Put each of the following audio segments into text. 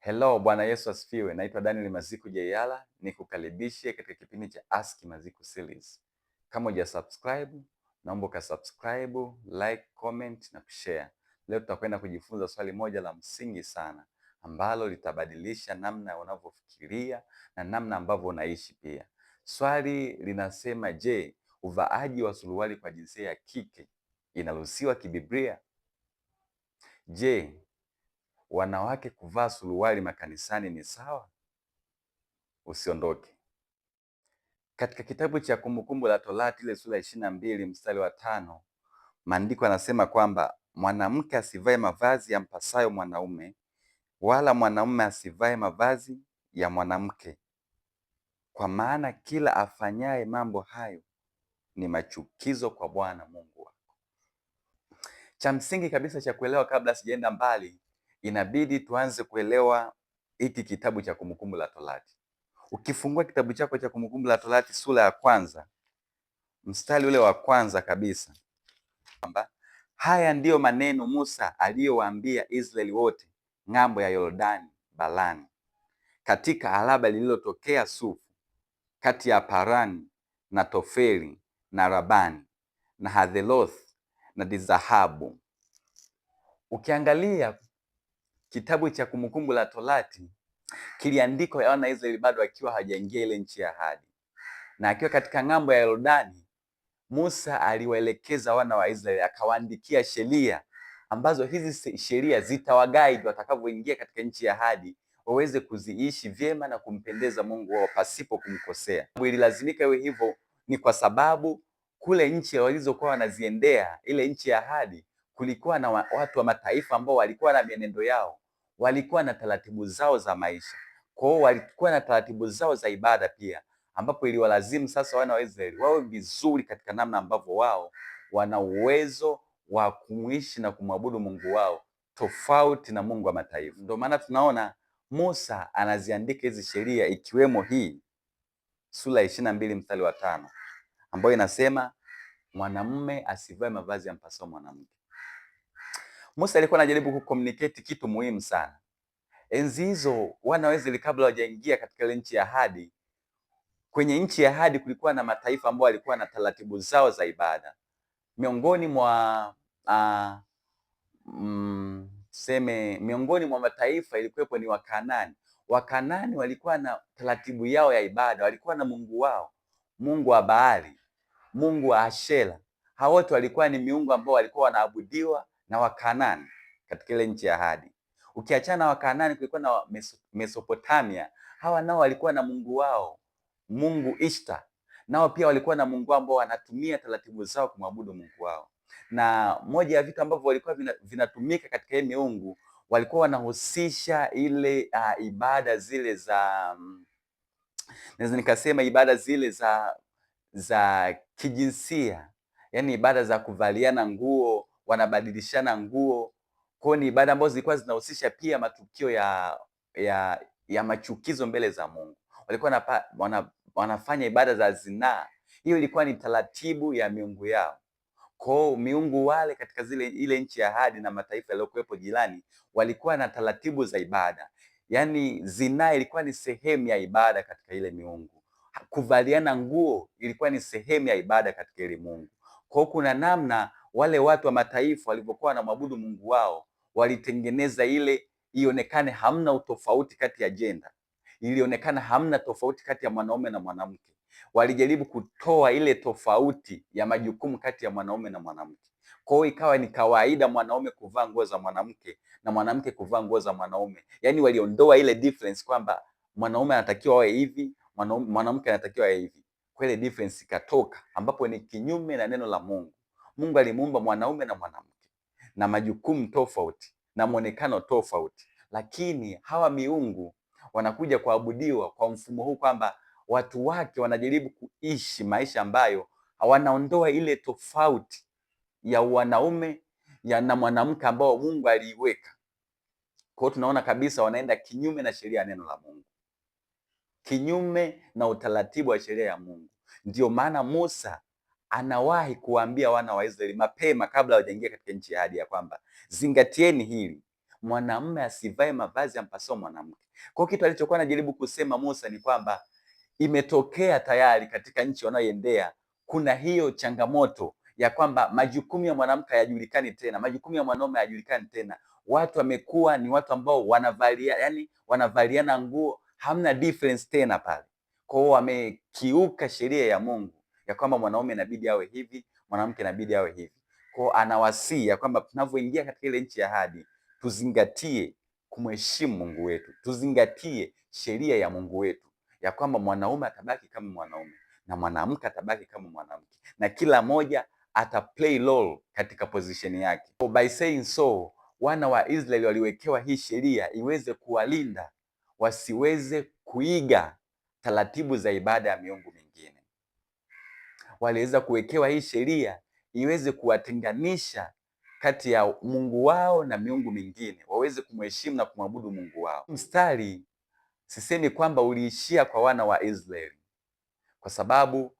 Hello, Bwana Yesu asifiwe. Naitwa Daniel Maziku Jeyala, nikukaribishe katika kipindi cha Ask Maziku series. Kama huja subscribe, naomba ka subscribe, like, comment na kushare. Leo tutakwenda kujifunza swali moja la msingi sana ambalo litabadilisha namna unavyofikiria na namna ambavyo unaishi pia. Swali linasema, je, uvaaji wa suruali kwa jinsia ya kike inaruhusiwa kibiblia? Je, wanawake kuvaa suruali makanisani ni sawa? Usiondoke. Katika kitabu cha Kumbukumbu la Torati ile sura ya 22 mstari wa 5, maandiko yanasema kwamba mwanamke asivae mavazi yampasayo mwanaume, wala mwanaume asivae mavazi ya mwanamke, kwa maana kila afanyaye mambo hayo ni machukizo kwa Bwana Mungu wako. Cha msingi kabisa cha kuelewa, kabla sijaenda mbali, inabidi tuanze kuelewa hiki kitabu cha Kumbukumbu la Torati. Ukifungua kitabu chako cha Kumbukumbu la Torati sura ya kwanza mstari ule wa kwanza kabisa, kwamba haya ndiyo maneno Musa aliyowaambia Israeli wote ng'ambo ya Yordani Balani, katika Araba lililotokea Sufu, kati ya Parani na Tofeli na Rabani na Hatheroth na Dizahabu. Ukiangalia kitabu cha Kumbukumbu la Torati kiliandikwa ya wana Israeli bado akiwa hajaingia ile nchi ya ahadi, na akiwa katika ng'ambo ya Yordani, Musa aliwaelekeza wana wa Israeli, akawaandikia sheria ambazo hizi sheria zitawaguide watakavyoingia katika nchi ya ahadi, waweze kuziishi vyema na kumpendeza Mungu wao pasipo kumkosea. Ililazimika iwe hivyo ni kwa sababu kule nchi walizokuwa wanaziendea, ile nchi ya ahadi, kulikuwa na watu wa mataifa ambao walikuwa na mienendo yao, walikuwa na taratibu zao za maisha. Kwa hiyo walikuwa na taratibu zao za ibada pia, ambapo iliwalazimu sasa wana wa Israeli wawe vizuri katika namna ambavyo wao wana uwezo wa kuishi na kumwabudu Mungu wao tofauti na Mungu wa mataifa. Ndio maana tunaona Musa anaziandika hizi sheria, ikiwemo hii sura ya 22 mstari wa 5 ambayo inasema mwanamume asivae mavazi yampasayo mwanamke. Musa alikuwa anajaribu kucommunicate kitu muhimu sana. Enzi hizo wana wa Israeli kabla hawajaingia katika ile nchi ya ahadi, kwenye nchi ya ahadi kulikuwa na mataifa ambao walikuwa na taratibu zao za ibada. Miongoni mwa miongoni mwa mataifa ilikuwepo ni Wakanaani. Wakanaani walikuwa na taratibu yao ya ibada, walikuwa na Mungu wao, Mungu wa Baali, Mungu wa Ashera. Hao wote walikuwa ni miungu ambao walikuwa wanaabudiwa na Wakanaani katika ile nchi ya ahadi. Ukiachana na Wakanaani, kulikuwa na Mesopotamia. Hawa nao walikuwa na Mungu wao, Mungu Ishtar. Nao pia walikuwa na Mungu ambao wanatumia taratibu zao kumwabudu Mungu wao. Na moja ya vitu ambavyo walikuwa vinatumika katika hii miungu, walikuwa wanahusisha ile ibada zile za naweza nikasema ibada zile za kijinsia, yaani ibada za kuvaliana nguo, wanabadilishana nguo. Kwa hiyo ni ibada ambazo zilikuwa zinahusisha pia matukio ya machukizo mbele za Mungu. Walikuwa wanafanya ibada za zinaa. Hiyo ilikuwa ni taratibu ya miungu yao. Kwa hiyo miungu wale katika ile nchi ya ahadi na mataifa yaliyokuwepo jirani walikuwa na taratibu za ibada. Yaani zinaa ilikuwa ni sehemu ya ibada katika ile miungu. Kuvaliana nguo ilikuwa ni sehemu ya ibada katika ile Mungu. Kwa hiyo kuna namna wale watu wa mataifa walivyokuwa wanamwabudu Mungu wao, walitengeneza ile ionekane hamna utofauti kati ya jenda. Ilionekana hamna tofauti kati ya mwanaume na mwanamke. Walijaribu kutoa ile tofauti ya majukumu kati ya mwanaume na mwanamke. Kwa hiyo ikawa ni kawaida mwanaume kuvaa nguo za mwanamke na mwanamke kuvaa nguo za mwanaume. Yaani waliondoa ile difference kwamba mwanaume anatakiwa awe hivi, mwanamke anatakiwa awe hivi. Kwa ile difference ikatoka, ambapo ni kinyume na neno la Mungu. Mungu alimuumba mwanaume na mwanamke na majukumu tofauti na muonekano tofauti, lakini hawa miungu wanakuja kuabudiwa kwa mfumo huu kwamba watu wake wanajaribu kuishi maisha ambayo wanaondoa ile tofauti ya wanaume na mwanamke ambao Mungu aliiweka. Kwa hiyo tunaona kabisa wanaenda kinyume na sheria ya neno la Mungu, kinyume na utaratibu wa sheria ya Mungu. Ndio maana Musa anawahi kuwaambia wana wa Israeli mapema kabla hawajaingia katika nchi ya ahadi ya kwamba zingatieni hili, mwanamume asivae mavazi yampasao mwanamke. Kwa hiyo kitu alichokuwa anajaribu kusema Musa ni kwamba imetokea tayari katika nchi wanayoendea kuna hiyo changamoto ya kwamba majukumu ya mwanamke hayajulikani tena, majukumu ya mwanaume hayajulikani tena. Watu wamekuwa ni watu ambao wanavaliana nguo, hamna difference tena pale. Kwa hiyo wamekiuka sheria ya Mungu ya kwamba mwanaume inabidi awe hivi, mwanamke inabidi awe hivi. Kwa hiyo anawasihi ya kwamba tunavyoingia katika ile nchi ya ahadi tuzingatie kumheshimu Mungu wetu, tuzingatie sheria ya Mungu wetu ya kwamba mwanaume atabaki kama mwanaume na mwanamke atabaki kama mwanamke, na kila moja ata play role katika position yake. So by saying so, wana wa Israeli waliwekewa hii sheria iweze kuwalinda wasiweze kuiga taratibu za ibada ya miungu mingine. Waliweza kuwekewa hii sheria iweze kuwatenganisha kati ya Mungu wao na miungu mingine, waweze kumheshimu na kumwabudu Mungu wao. Mstari sisemi kwamba uliishia kwa wana wa Israeli, kwa sababu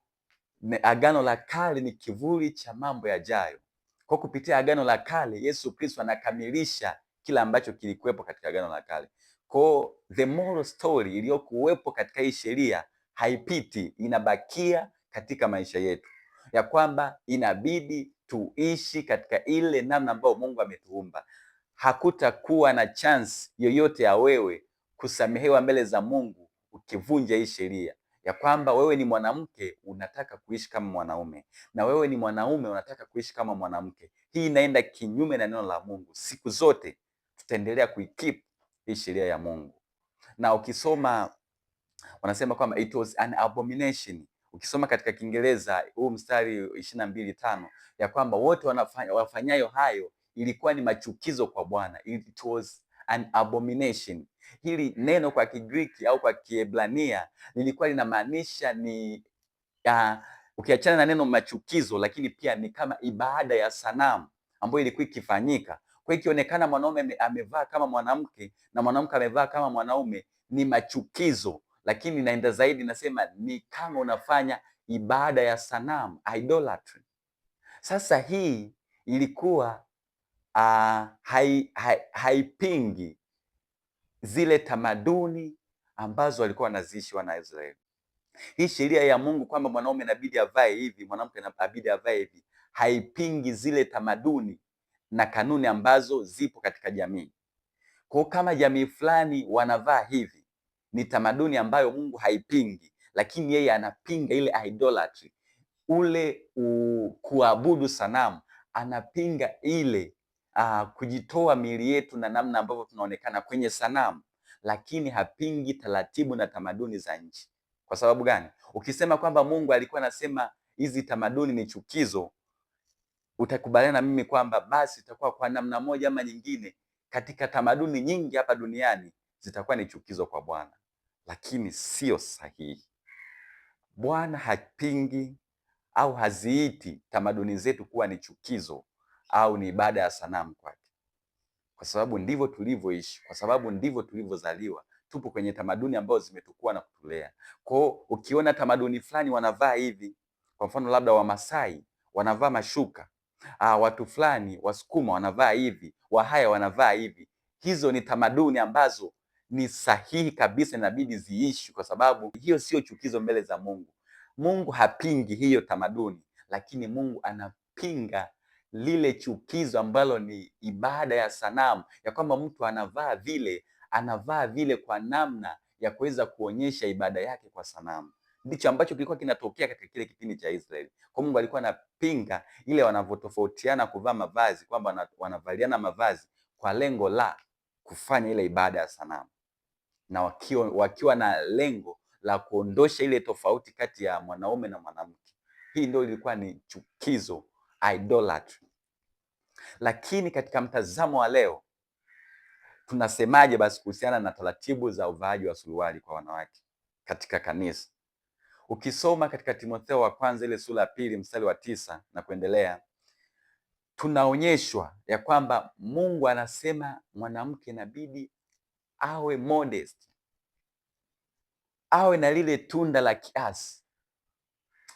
Agano la Kale ni kivuli cha mambo yajayo. Kwa kupitia Agano la Kale, Yesu Kristo anakamilisha kila ambacho kilikuwepo katika Agano la Kale. Kwa the moral story iliyokuwepo katika hii sheria haipiti, inabakia katika maisha yetu, ya kwamba inabidi tuishi katika ile namna ambayo Mungu ametuumba. Hakutakuwa na chance yoyote ya wewe kusamehewa mbele za Mungu ukivunja hii sheria, ya kwamba wewe ni mwanamke unataka kuishi kama mwanaume na wewe ni mwanaume unataka kuishi kama mwanamke. Hii inaenda kinyume na neno la Mungu. Siku zote tutaendelea kuikeep hii sheria ya Mungu, na ukisoma wanasema kwamba it was an abomination. Ukisoma katika Kiingereza huu mstari 22:5 ya kwamba wote wafanyayo hayo ilikuwa ni machukizo kwa Bwana. It was an abomination. Hili neno kwa Kigiriki au kwa Kiebrania lilikuwa linamaanisha ni ukiachana na neno machukizo, lakini pia ni kama ibada ya sanamu ambayo ilikuwa ikifanyika. Kwa hiyo ikionekana mwanaume amevaa kama mwanamke na mwanamke amevaa kama mwanaume ni machukizo, lakini naenda zaidi nasema ni kama unafanya ibada ya sanamu, idolatry. Sasa hii ilikuwa haipingi zile tamaduni ambazo walikuwa wanaziishi wana Israeli. Hii sheria ya Mungu kwamba mwanaume inabidi avae hivi, mwanamke inabidi avae hivi, haipingi zile tamaduni na kanuni ambazo zipo katika jamii. Kwa kama jamii fulani wanavaa hivi, ni tamaduni ambayo Mungu haipingi, lakini yeye anapinga ile idolatry, ule kuabudu sanamu, anapinga ile kujitoa miili yetu na namna ambavyo tunaonekana kwenye sanamu, lakini hapingi taratibu na tamaduni za nchi. Kwa sababu gani? Ukisema kwamba Mungu alikuwa anasema hizi tamaduni ni chukizo, utakubaliana na mimi kwamba basi itakuwa kwa namna moja ama nyingine katika tamaduni nyingi hapa duniani zitakuwa ni chukizo kwa Bwana, lakini sio sahihi. Bwana hapingi au haziiti tamaduni zetu kuwa ni chukizo au ni ibada ya sanamu kwake, kwa sababu ndivyo tulivyoishi, kwa sababu ndivyo tulivyozaliwa. Tupo kwenye tamaduni ambazo zimetukua na kutulea. Kwa hiyo ukiona tamaduni fulani wanavaa hivi, kwa mfano labda Wamasai wanavaa mashuka, watu fulani Wasukuma wanavaa hivi, Wahaya wanavaa hivi, hizo ni tamaduni ambazo ni sahihi kabisa, inabidi ziishi, kwa sababu hiyo sio chukizo mbele za Mungu. Mungu hapingi hiyo tamaduni, lakini Mungu anapinga lile chukizo ambalo ni ibada ya sanamu, ya kwamba mtu anavaa vile kwa namna ya kuweza kuonyesha ibada yake kwa sanamu. Ndicho ambacho kilikuwa kinatokea katika kile kipindi cha Israeli. Kwa Mungu alikuwa anapinga ile wanavyotofautiana kuvaa mavazi, kwamba wanavaliana mavazi kwa lengo la kufanya ile ibada ya sanamu, na wakiwa na lengo la kuondosha ile tofauti kati ya mwanaume na mwanamke. Hii ndio ilikuwa ni chukizo, idolatry. Lakini katika mtazamo wa leo tunasemaje basi kuhusiana na taratibu za uvaaji wa suruali kwa wanawake katika kanisa? Ukisoma katika Timotheo wa kwanza ile sura ya 2 mstari wa 9 na kuendelea, tunaonyeshwa ya kwamba Mungu anasema mwanamke inabidi awe modest, awe na lile tunda la kiasi.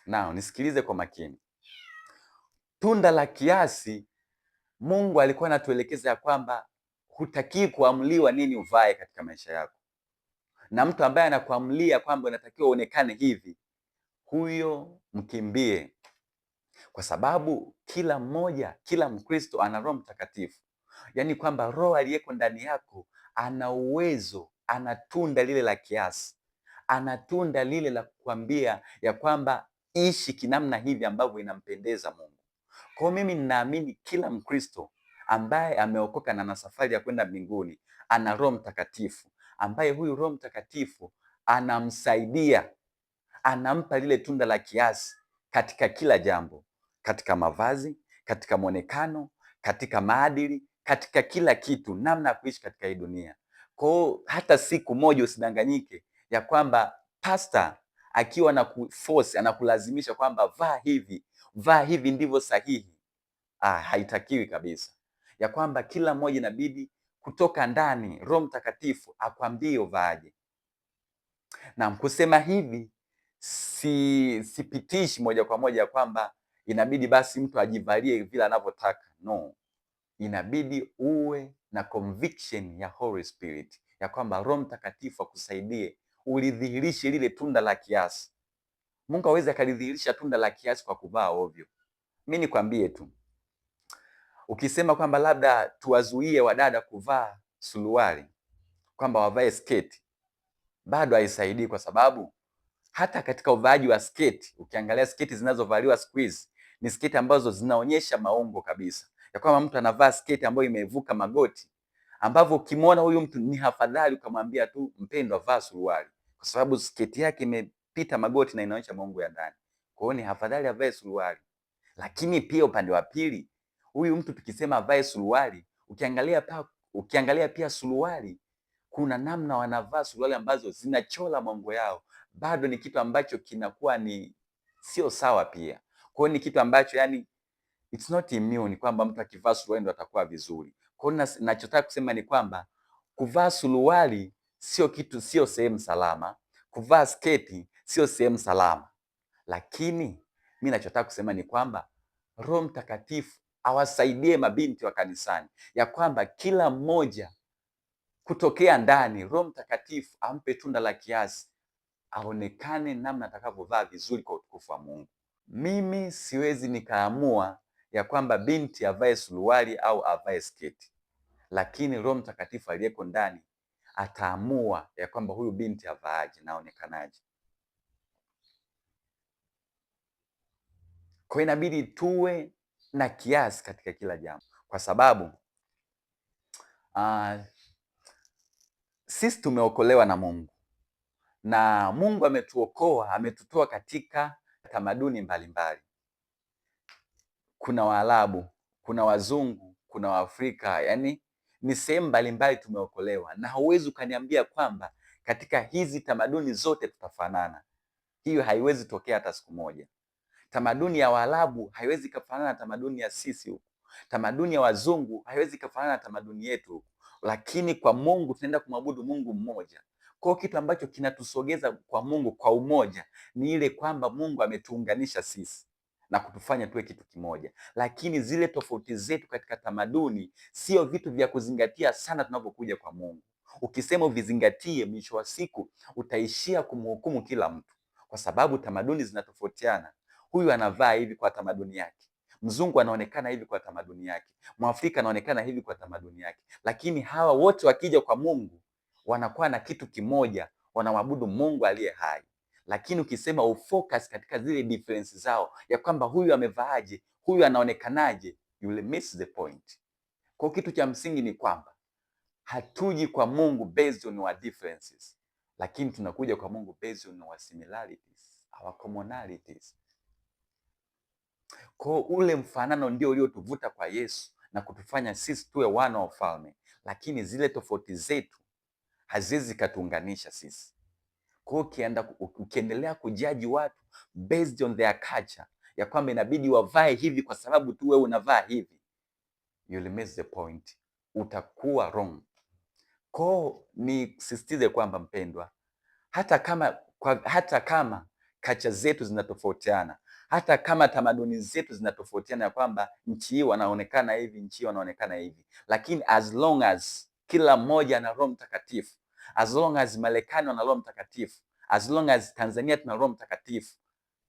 Nao nisikilize kwa makini. Tunda la kiasi, Mungu alikuwa anatuelekeza ya kwamba hutakii kuamliwa nini uvae katika maisha yako, na mtu ambaye anakuamlia kwamba unatakiwa uonekane hivi, huyo mkimbie, kwa sababu kila mmoja, kila Mkristo ana Roho Mtakatifu. Yaani kwamba Roho aliyeko ndani yako ana uwezo, ana tunda lile la kiasi, ana tunda lile la kukwambia ya kwamba ishi kinamna hivi ambavyo inampendeza Mungu. Kwa hiyo mimi ninaamini kila Mkristo ambaye ameokoka na ana safari ya kwenda mbinguni ana Roho Mtakatifu, ambaye huyu Roho Mtakatifu anamsaidia, anampa lile tunda la kiasi katika kila jambo, katika mavazi, katika mwonekano, katika maadili, katika kila kitu, namna ya kuishi katika hii dunia. Kwa hiyo hata siku moja usidanganyike ya kwamba pasta akiwa na kuforce, anakulazimisha kwamba vaa hivi ndivyo sahihi. Haitakiwi kabisa, ya kwamba kila mmoja inabidi kutoka ndani Roho Mtakatifu akwambie uvaaje. Na kusema hivi sipitishi moja kwa moja kwamba inabidi basi mtu ajivalie vile anavyotaka. No, inabidi uwe na conviction ya Holy Spirit, ya kwamba Roho Mtakatifu akusaidie ulidhihirishe lile tunda la kiasi. Mungu hawezi akalidhihirisha tunda la kiasi kwa kuvaa ovyo. Mimi nikwambie tu, ukisema kwamba labda tuwazuie wadada kuvaa suruali, kwamba wavae sketi, bado haisaidii, kwa sababu hata katika uvaaji wa sketi, ukiangalia sketi zinazovaliwa siku hizi ni sketi ambazo zinaonyesha maungo kabisa, ya kwamba mtu anavaa sketi ambayo imevuka magoti, ambavyo ukimwona huyu mtu ni afadhali ukamwambia tu, mpendwa, vaa suruali, kwa sababu sketi yake imepita magoti na inaonyesha maungo ya ndani. Kwa hiyo ni afadhali avae suruali. Lakini pia upande wa pili, huyu mtu tukisema avae suruali, ukiangalia pia suruali, kuna namna wanavaa suruali ambazo zinachora maungo yao, bado ni kitu ambacho kinakuwa ni sio sawa pia. Kwa hiyo ni kitu ambacho yani it's not immune kwamba mtu akivaa suruali ndo atakuwa vizuri. Kwa hiyo ninachotaka kusema ni kwamba kuvaa suruali sio sehemu salama, kuvaa sketi sio sehemu salama. Lakini mimi ninachotaka kusema ni kwamba Roho Mtakatifu awasaidie mabinti wa kanisani, ya kwamba kila mmoja kutokea ndani Roho Mtakatifu ampe tunda la kiasi, aonekane namna atakavyovaa vizuri kwa utukufu wa Mungu. Mimi siwezi nikaamua ya kwamba binti avae suruali au avae sketi, lakini Roho Mtakatifu aliyeko ndani ataamua ya kwamba huyu binti avaaje na aonekanaje. Kwa inabidi tuwe na kiasi katika kila jambo, kwa sababu sisi tumeokolewa na Mungu, na Mungu ametuokoa, ametutoa katika tamaduni mbalimbali. Kuna Waarabu, kuna Wazungu, kuna Waafrika, yani ni sehemu mbalimbali tumeokolewa, na hauwezi ukaniambia kwamba katika hizi tamaduni zote tutafanana. Hiyo haiwezi tokea hata siku moja. Tamaduni ya Waarabu haiwezi kufanana na tamaduni ya sisi huku. Tamaduni ya Wazungu haiwezi kufanana na tamaduni yetu huku. Lakini kwa Mungu tunaenda kumwabudu Mungu mmoja. Kwa kitu ambacho kinatusogeza kwa Mungu kwa umoja ni ile kwamba Mungu ametuunganisha sisi na kutufanya tuwe kitu kimoja. Lakini zile tofauti zetu katika tamaduni sio vitu vya kuzingatia sana tunapokuja kwa Mungu. Ukisema uvizingatie, mwisho wa siku utaishia kumhukumu kila mtu, kwa sababu tamaduni zinatofautiana. Huyu anavaa hivi kwa tamaduni yake, mzungu anaonekana hivi kwa tamaduni yake, Mwafrika anaonekana hivi kwa tamaduni yake, lakini hawa wote wakija kwa Mungu wanakuwa na kitu kimoja, wanamwabudu Mungu aliye hai. Lakini ukisema ufocus katika zile difference zao, ya kwamba huyu amevaaje, huyu anaonekanaje, you will miss the point. Kwa kitu cha msingi ni kwamba hatuji kwa Mungu based on our differences, lakini tunakuja kwa Mungu based on our similarities, our commonalities. Kwa ule mfanano ndio uliotuvuta kwa Yesu na kutufanya sisi tuwe wana wa ufalme, lakini zile tofauti zetu haziwezi katuunganisha sisi. Kwa hiyo ukiendelea kujaji watu based on their culture, ya kwamba inabidi wavae hivi kwa sababu tu wewe unavaa hivi, you'll miss the point, utakuwa wrong. Kwa nisisitize kwamba mpendwa, hata kama culture zetu zinatofautiana, hata kama tamaduni zetu zinatofautiana, ya kwamba nchi hii wanaonekana hivi, nchi hii wanaonekana hivi, lakini as long as kila mmoja ana Roho Mtakatifu, as long as Marekani wana Roho Mtakatifu, as long as Tanzania tuna Roho Mtakatifu,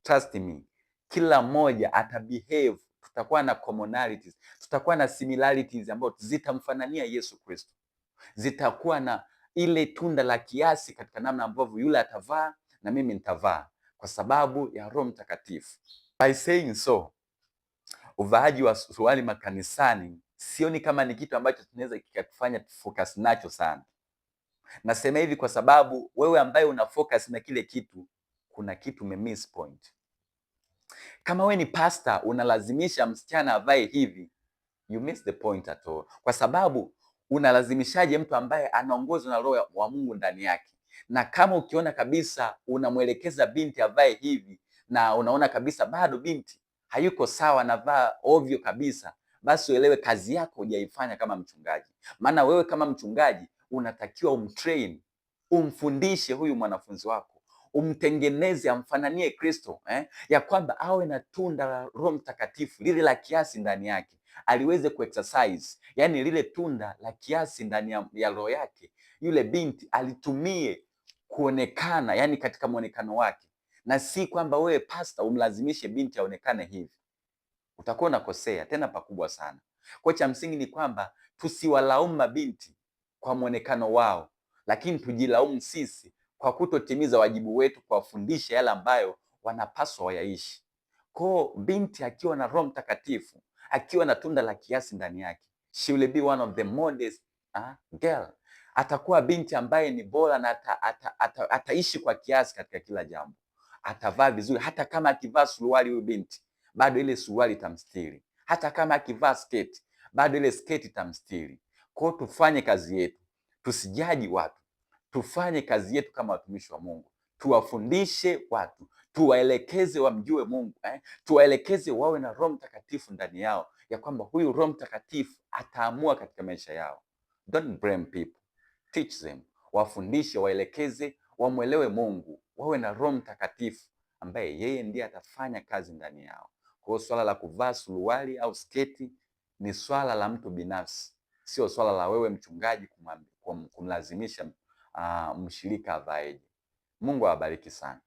trust me, kila mmoja atabehave, tutakuwa na commonalities, tutakuwa na similarities ambazo zitamfanania Yesu Kristo, zitakuwa na ile tunda la kiasi katika namna ambavyo yule atavaa na mimi nitavaa, kwa sababu ya Roho Mtakatifu. By saying so, uvaaji wa suruali makanisani sioni kama ni kitu ambacho tunaweza kikatufanya focus nacho sana. Nasema hivi kwa sababu wewe ambaye una focus na kile kitu, kuna kitu umemiss point. Kama wewe ni pastor unalazimisha msichana avae hivi, you miss the point at all. Kwa sababu unalazimishaje mtu ambaye anaongozwa na Roho wa Mungu ndani yake? Na kama ukiona kabisa unamwelekeza binti avae hivi na unaona kabisa bado binti hayuko sawa, anavaa ovyo kabisa, basi uelewe kazi yako hujaifanya kama mchungaji. Maana wewe kama mchungaji unatakiwa umtrain, umfundishe huyu mwanafunzi wako, umtengeneze amfananie Kristo, ya kwamba awe na tunda la Roho Mtakatifu, lile la kiasi ndani yake, aliweze kuexercise, yani lile tunda la kiasi ndani ya roho yake, yule binti alitumie kuonekana, yani katika muonekano wake, na si kwamba wewe pastor umlazimishe binti aonekane hivi. Utakuwa unakosea tena pakubwa sana. Kwa cha msingi ni kwamba tusiwalaumu mabinti kwa muonekano wao, lakini tujilaumu sisi kwa kutotimiza wajibu wetu, kuwafundisha yale ambayo wanapaswa wayaishi. Kwa binti akiwa na Roho Mtakatifu, akiwa na tunda la kiasi ndani yake, she will be one of the modest girl. Atakuwa binti ambaye ni bora na ataishi kwa kiasi katika kila jambo. Atavaa vizuri, hata kama akivaa suruali huyu binti, bado ile suruali itamstiri. Hata kama akivaa sketi, bado ile sketi itamstiri. Kwa hiyo tufanye kazi yetu, tusijaji watu, tufanye kazi yetu kama watumishi wa Mungu, tuwafundishe watu, tuwaelekeze wamjue Mungu, tuwaelekeze wawe na Roho Mtakatifu ndani yao, ya kwamba huyu Roho Mtakatifu ataamua katika maisha yao. Don't blame people, teach them, wafundishe, waelekeze, wamwelewe Mungu, wawe na Roho Mtakatifu ambaye yeye ndiye atafanya kazi ndani yao. Kwa hiyo swala la kuvaa suruali au sketi ni swala la mtu binafsi, sio swala la wewe mchungaji kumlazimisha mshirika avaeje. Mungu awabariki sana.